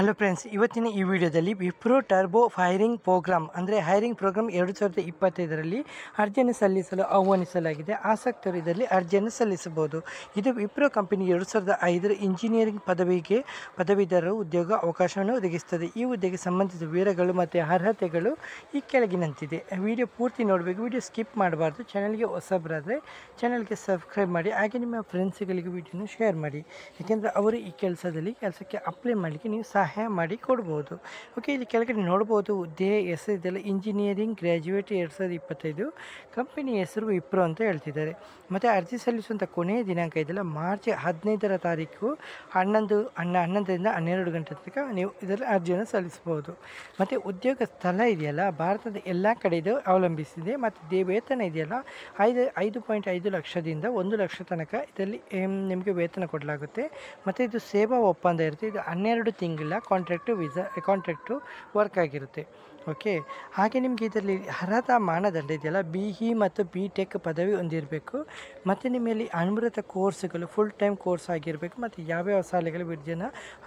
Hello friends, ಇವತ್ತಿನ ಈ ವಿಡಿಯೋದಲ್ಲಿ ವಿಪ್ರೋ ಟರ್ಬೋ ಹೈರಿಂಗ್ ಪ್ರೋಗ್ರಾಮ್ ಅಂದರೆ ಹೈರಿಂಗ್ ಪ್ರೋಗ್ರಾಮ್ 2025ರಲ್ಲಿ ಅರ್ಜಿಯನ್ನು ಸಲ್ಲಿಸಲು ಆಹ್ವಾನಿಸಲಾಗಿದೆ. ಆಸಕ್ತರು ಇದರಲ್ಲಿ ಅರ್ಜಿಯನ್ನು ಸಲ್ಲಿಸಬಹುದು. ಇದು ವಿಪ್ರೋ ಕಂಪನಿ 2005 ಇಂಜಿನಿಯರಿಂಗ್ ಪದವೀಧರ ಉದ್ಯೋಗ ಅವಕಾಶವನ್ನು ಒದಗಿಸುತ್ತದೆ. ಈ ಹುದ್ದೆಗೆ ಸಂಬಂಧಿಸಿದ ವಿವರಗಳು ಮತ್ತು ಅರ್ಹತೆಗಳು ಈ ಕೆಳಗಿನಂತಿದೆ. ವಿಡಿಯೋ ಪೂರ್ತಿ ನೋಡಬೇಕು, ವಿಡಿಯೋ ಸ್ಕಿಪ್ ಮಾಡಬಾರ್ದು. ಚಾನಲ್ಗೆ ಹೊಸಬರಾದರೆ ಚಾನಲ್ಗೆ ಸಬ್ಸ್ಕ್ರೈಬ್ ಮಾಡಿ, ಹಾಗೆ ನಿಮ್ಮ ಫ್ರೆಂಡ್ಸ್ಗಳಿಗೆ ವಿಡಿಯೋನ ಶೇರ್ ಮಾಡಿ, ಯಾಕೆಂದರೆ ಅವರು ಈ ಕೆಲಸಕ್ಕೆ ಅಪ್ಲೈ ಮಾಡಲಿಕ್ಕೆ ನೀವು ಸಹಾಯ ಮಾಡಿ ಕೊಡ್ಬೋದು. ಓಕೆ, ಇಲ್ಲಿ ಕೆಳಗಡೆ ನೋಡ್ಬೋದು ಹುದ್ದೆ ಹೆಸರು ಇದೆಲ್ಲ ಇಂಜಿನಿಯರಿಂಗ್ ಗ್ರ್ಯಾಜುಯೇಟ್ 2025. ಕಂಪನಿ ಹೆಸರು ವಿಪ್ರೋ ಅಂತ ಹೇಳ್ತಿದ್ದಾರೆ. ಮತ್ತು ಅರ್ಜಿ ಸಲ್ಲಿಸುವಂಥ ಕೊನೆಯ ದಿನಾಂಕ ಇದೆಲ್ಲ ಮಾರ್ಚ್ 15ರ ತಾರೀಕು 11ರಿಂದ 12 ಗಂಟೆ ತನಕ ನೀವು ಇದರಲ್ಲಿ ಅರ್ಜಿಯನ್ನು ಸಲ್ಲಿಸ್ಬೋದು. ಮತ್ತು ಉದ್ಯೋಗ ಸ್ಥಳ ಇದೆಯಲ್ಲ ಭಾರತದ ಎಲ್ಲ ಕಡೆ ಇದು ಅವಲಂಬಿಸಿದೆ. ಮತ್ತು ವೇತನ ಇದೆಯಲ್ಲ 5.5 ಲಕ್ಷದಿಂದ 1 ಲಕ್ಷ ತನಕ ಇದರಲ್ಲಿ ನಿಮಗೆ ವೇತನ ಕೊಡಲಾಗುತ್ತೆ. ಮತ್ತು ಇದು ಸೇವಾ ಒಪ್ಪಂದ ಇರುತ್ತೆ. ಇದು 12 ತಿಂಗಳ ಕಾಂಟ್ರಾಕ್ಟು ವರ್ಕ್ ಆಗಿರುತ್ತೆ. ಓಕೆ, ಹಾಗೆ ನಿಮಗೆ ಇದರಲ್ಲಿ ಅರ್ಹತಾ ಮಾನದಂಡ ಇದೆಯಲ್ಲ BE ಮತ್ತು BTech ಪದವಿ ಹೊಂದಿರಬೇಕು. ಮತ್ತು ನಿಮ್ಮಲ್ಲಿ ಅನುಮೃತ ಕೋರ್ಸ್ಗಳು ಫುಲ್ ಟೈಮ್ ಕೋರ್ಸ್ ಆಗಿರಬೇಕು. ಮತ್ತು ಯಾವ್ಯಾವ ಶಾಲೆಗಳ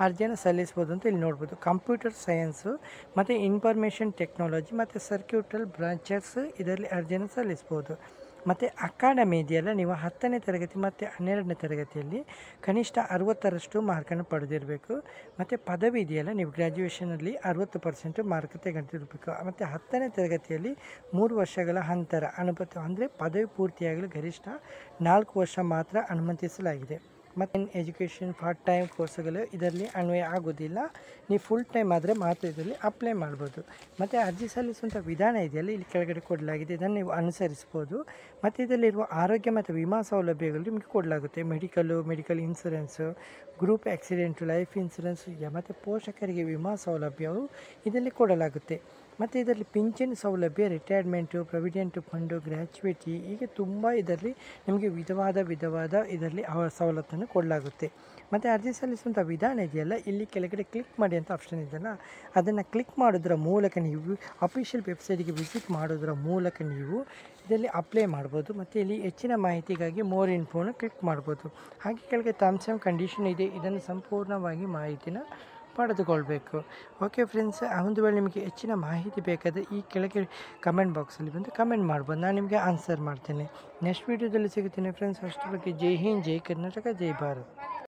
ಅರ್ಜಿಯನ್ನು ಸಲ್ಲಿಸ್ಬೋದು ಅಂತ ಇಲ್ಲಿ ನೋಡ್ಬೋದು. ಕಂಪ್ಯೂಟರ್ ಸೈನ್ಸು ಮತ್ತು ಇನ್ಫಾರ್ಮೇಷನ್ ಟೆಕ್ನಾಲಜಿ ಮತ್ತು ಸರ್ಕ್ಯೂಟಲ್ ಬ್ರಾಂಚಸ್ ಇದರಲ್ಲಿ ಅರ್ಜಿಯನ್ನು ಸಲ್ಲಿಸ್ಬೋದು. ಮತ್ತು ಅಕಾಡೆಮಿ ಇದೆಯಲ್ಲ, ನೀವು 10ನೇ ತರಗತಿ ಮತ್ತು 12ನೇ ತರಗತಿಯಲ್ಲಿ ಕನಿಷ್ಠ 60ರಷ್ಟು ಮಾರ್ಕನ್ನು ಪಡೆದಿರಬೇಕು. ಮತ್ತು ಪದವಿ ಇದೆಯಲ್ಲ, ನೀವು ಗ್ರ್ಯಾಜುಯೇಷನಲ್ಲಿ 60% ಮಾರ್ಕ್ ತೆಗೆದಿರಬೇಕು. ಮತ್ತು 10ನೇ ತರಗತಿಯಲ್ಲಿ 3 ವರ್ಷಗಳ ಅಂತರ ಅನುಮತಿ, ಅಂದರೆ ಪದವಿ ಪೂರ್ತಿಯಾಗಲು ಗರಿಷ್ಠ 4 ವರ್ಷ ಮಾತ್ರ ಅನುಮತಿಸಲಾಗಿದೆ. ಮತ್ತು ಎಜುಕೇಷನ್ ಪಾರ್ಟ್ ಟೈಮ್ ಕೋರ್ಸ್ಗಳು ಇದರಲ್ಲಿ ಅನ್ವಯ ಆಗೋದಿಲ್ಲ. ನೀವು ಫುಲ್ ಟೈಮ್ ಆದರೆ ಮಾತ್ರ ಇದರಲ್ಲಿ ಅಪ್ಲೈ ಮಾಡ್ಬೋದು. ಮತ್ತು ಅರ್ಜಿ ಸಲ್ಲಿಸುವಂಥ ವಿಧಾನ ಇದೆಯಲ್ಲ ಇಲ್ಲಿ ಕೆಳಗಡೆ ಕೊಡಲಾಗಿದೆ, ಇದನ್ನು ನೀವು ಅನುಸರಿಸ್ಬೋದು. ಮತ್ತು ಇದರಲ್ಲಿರುವ ಆರೋಗ್ಯ ಮತ್ತು ವಿಮಾ ಸೌಲಭ್ಯಗಳು ನಿಮಗೆ ಕೊಡಲಾಗುತ್ತೆ. Medical insurance, group accident, life insurance, ಮತ್ತು ಪೋಷಕರಿಗೆ ವಿಮಾ ಸೌಲಭ್ಯವು ಇದರಲ್ಲಿ ಕೊಡಲಾಗುತ್ತೆ. ಮತ್ತು ಇದರಲ್ಲಿ ಪಿಂಚಣಿ ಸೌಲಭ್ಯ, ರಿಟೈರ್ಮೆಂಟು, ಪ್ರಾವಿಡೆಂಟ್ ಫಂಡು, ಗ್ರ್ಯಾಚುಯಿಟಿ, ಹೀಗೆ ತುಂಬ ಇದರಲ್ಲಿ ನಿಮಗೆ ವಿಧವಾದ ಇದರಲ್ಲಿ ಸವಲತ್ತನ್ನು ಕೊಡಲಾಗುತ್ತೆ. ಮತ್ತು ಅರ್ಜಿ ಸಲ್ಲಿಸುವಂಥ ವಿಧಾನ ಇದೆಯಲ್ಲ ಇಲ್ಲಿ ಕೆಳಗಡೆ ಕ್ಲಿಕ್ ಮಾಡಿ ಅಂತ ಆಪ್ಷನ್ ಇದೆಯಲ್ಲ, ಅದನ್ನು ಕ್ಲಿಕ್ ಮಾಡೋದ್ರ ಮೂಲಕ ನೀವು ಅಫಿಷಿಯಲ್ ವೆಬ್ಸೈಟಿಗೆ ವಿಸಿಟ್ ಮಾಡೋದ್ರ ಮೂಲಕ ನೀವು ಇದರಲ್ಲಿ ಅಪ್ಲೈ ಮಾಡ್ಬೋದು. ಮತ್ತು ಇಲ್ಲಿ ಹೆಚ್ಚಿನ ಮಾಹಿತಿಗಾಗಿ ಮೋರ್ ಇನ್ಫೋನ ಕ್ಲಿಕ್ ಮಾಡ್ಬೋದು. ಹಾಗೆ ಕೆಳಗೆ ಟರ್ಮ್ಸ್ ಆ್ಯಂಡ್ ಕಂಡೀಷನ್ ಇದೆ, ಇದನ್ನು ಸಂಪೂರ್ಣವಾಗಿ ಮಾಹಿತಿನ ಪಡೆದುಕೊಳ್ಬೇಕು. ಓಕೆ ಫ್ರೆಂಡ್ಸ್, ಒಂದು ವೇಳೆ ನಿಮಗೆ ಹೆಚ್ಚಿನ ಮಾಹಿತಿ ಬೇಕಾದರೆ ಈ ಕೆಳಗೆ ಕಮೆಂಟ್ ಬಾಕ್ಸಲ್ಲಿ ಬಂದು ಕಮೆಂಟ್ ಮಾಡ್ಬೋದು, ನಾನು ನಿಮಗೆ ಆನ್ಸರ್ ಮಾಡ್ತೇನೆ. ನೆಕ್ಸ್ಟ್ ವೀಡಿಯೋದಲ್ಲಿ ಸಿಗುತ್ತೇನೆ ಫ್ರೆಂಡ್ಸ್. ಅಷ್ಟರ ಬಗ್ಗೆ ಜೈ ಹಿಂದ್, ಜೈ ಕರ್ನಾಟಕ, ಜೈ ಭಾರತ್.